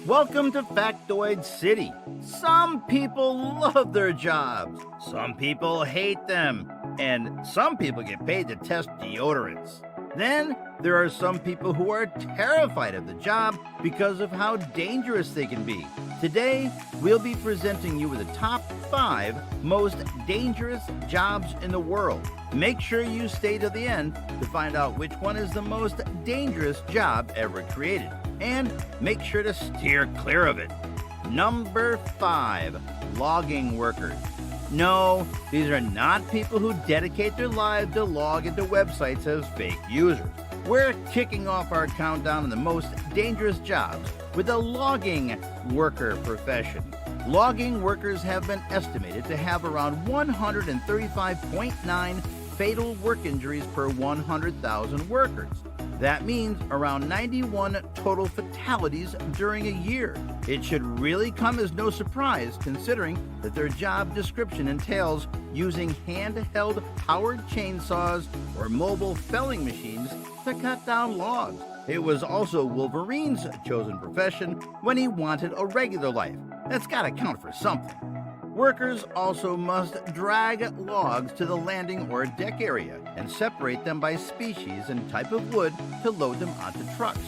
Welcome to FactoidzCity. Some people love their jobs, some people hate them, and some people get paid to test deodorants. Then there are some people who are terrified of the job because of how dangerous they can be. Today, we'll be presenting you with the top 5 most dangerous jobs in the world. Make sure you stay to the end to find out which one is the most dangerous job ever created. And make sure to steer clear of it. Number 5, logging workers. No, these are not people who dedicate their lives to log into websites as fake users. We're kicking off our countdown on the most dangerous jobs with the logging worker profession. Logging workers have been estimated to have around 135.9 fatal work injuries per 100,000 workers. That means around 91 total fatalities during a year. It should really come as no surprise considering that their job description entails using handheld powered chainsaws or mobile felling machines to cut down logs. It was also Wolverine's chosen profession when he wanted a regular life. That's gotta count for something. Workers also must drag logs to the landing or deck area and separate them by species and type of wood to load them onto trucks.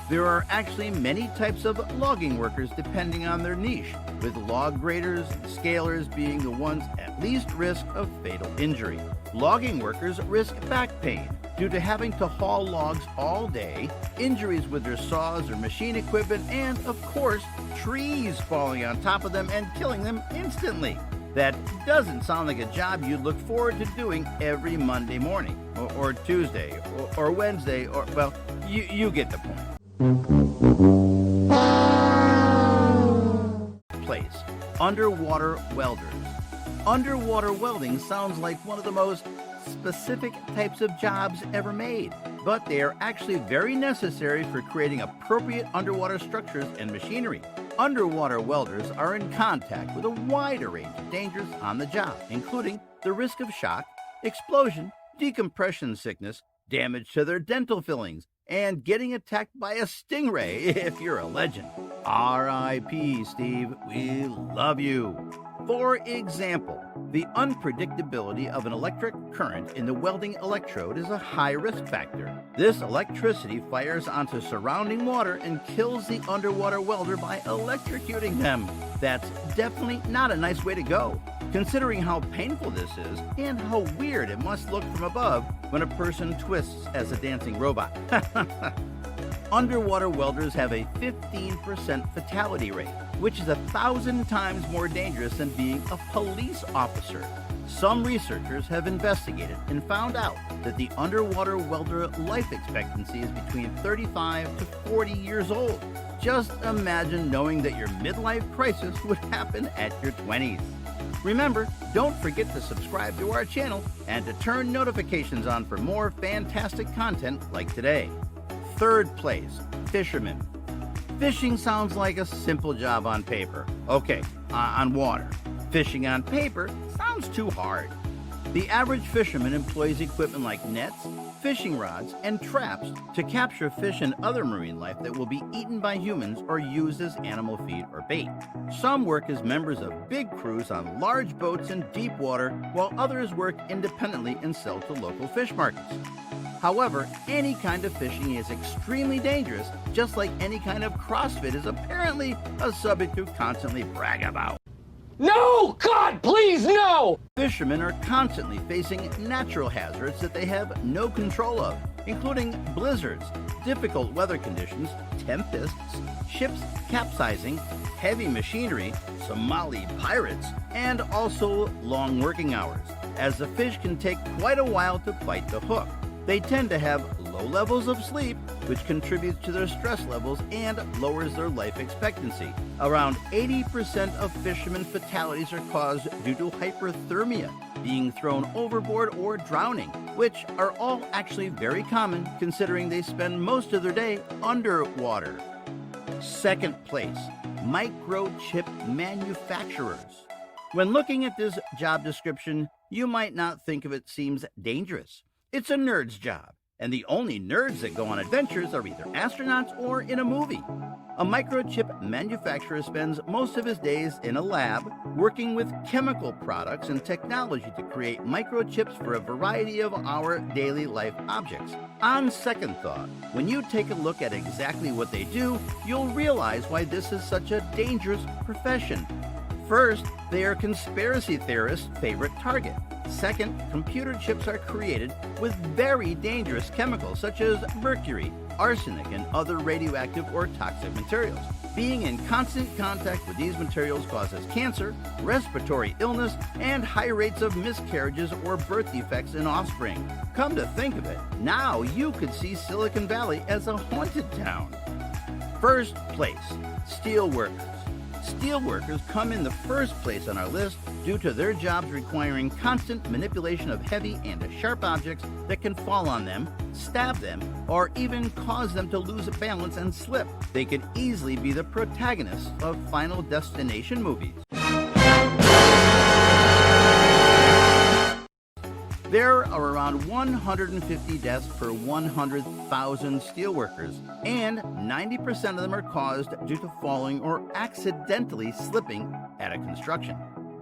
There are actually many types of logging workers depending on their niche, with log graders and scalers being the ones at least risk of fatal injury. Logging workers risk back pain due to having to haul logs all day, injuries with their saws or machine equipment, and, of course, trees falling on top of them and killing them instantly. That doesn't sound like a job you'd look forward to doing every Monday morning, or Tuesday, or Wednesday, or, well, you get the point. Place. Underwater welders. Underwater welding sounds like one of the most specific types of jobs ever made, but they are actually very necessary for creating appropriate underwater structures and machinery. Underwater welders are in contact with a wider range of dangers on the job, including the risk of shock, explosion, decompression sickness, damage to their dental fillings, and getting attacked by a stingray if you're a legend. R.I.P. Steve, we love you. For example, the unpredictability of an electric current in the welding electrode is a high risk factor. This electricity fires onto surrounding water and kills the underwater welder by electrocuting them. That's definitely not a nice way to go, considering how painful this is and how weird it must look from above when a person twists as a dancing robot. Underwater welders have a 15% fatality rate, which is 1,000 times more dangerous than being a police officer. Some researchers have investigated and found out that the underwater welder life expectancy is between 35 to 40 years old. Just imagine knowing that your midlife crisis would happen at your 20s. Remember, don't forget to subscribe to our channel and to turn notifications on for more fantastic content like today. Third place, fishermen. Fishing sounds like a simple job on paper. Okay, on water. Fishing on paper sounds too hard. The average fisherman employs equipment like nets, fishing rods, and traps to capture fish and other marine life that will be eaten by humans or used as animal feed or bait. Some work as members of big crews on large boats in deep water, while others work independently and sell to local fish markets. However, any kind of fishing is extremely dangerous, just like any kind of CrossFit is apparently a subject to constantly brag about. No! God, please, no! Fishermen are constantly facing natural hazards that they have no control of, including blizzards, difficult weather conditions, tempests, ships capsizing, heavy machinery, Somali pirates, and also long working hours, as the fish can take quite a while to bite the hook. They tend to have low levels of sleep, which contributes to their stress levels and lowers their life expectancy. Around 80% of fishermen fatalities are caused due to hyperthermia, being thrown overboard, or drowning, which are all actually very common considering they spend most of their day underwater. Second place, microchip manufacturers. When looking at this job description, you might not think of it seems dangerous. It's a nerd's job, and the only nerds that go on adventures are either astronauts or in a movie. A microchip manufacturer spends most of his days in a lab working with chemical products and technology to create microchips for a variety of our daily life objects. On second thought, when you take a look at exactly what they do, you'll realize why this is such a dangerous profession. First, they are conspiracy theorists' favorite target. Second, computer chips are created with very dangerous chemicals such as mercury, arsenic, and other radioactive or toxic materials. Being in constant contact with these materials causes cancer, respiratory illness, and high rates of miscarriages or birth defects in offspring. Come to think of it, now you could see Silicon Valley as a haunted town. First place, steelworkers. Steelworkers come in the first place on our list due to their jobs requiring constant manipulation of heavy and sharp objects that can fall on them, stab them, or even cause them to lose balance and slip. They could easily be the protagonists of Final Destination movies. There are around 150 deaths per 100,000 steelworkers, and 90% of them are caused due to falling or accidentally slipping at a construction.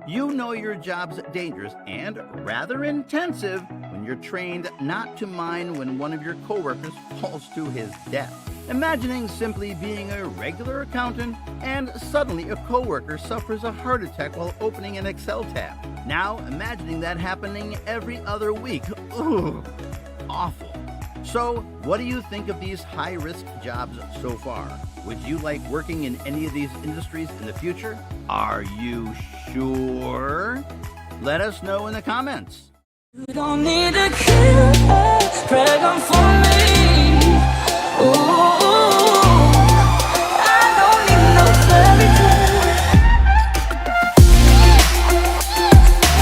You know your job's dangerous and rather intensive when you're trained not to mind when one of your coworkers falls to his death. Imagining simply being a regular accountant and suddenly a coworker suffers a heart attack while opening an Excel tab. Now imagining that happening every other week. Ugh, awful. So, what do you think of these high-risk jobs so far? Would you like working in any of these industries in the future? Are you sure? Let us know in the comments. You don't need a killer, pray for me. Ooh.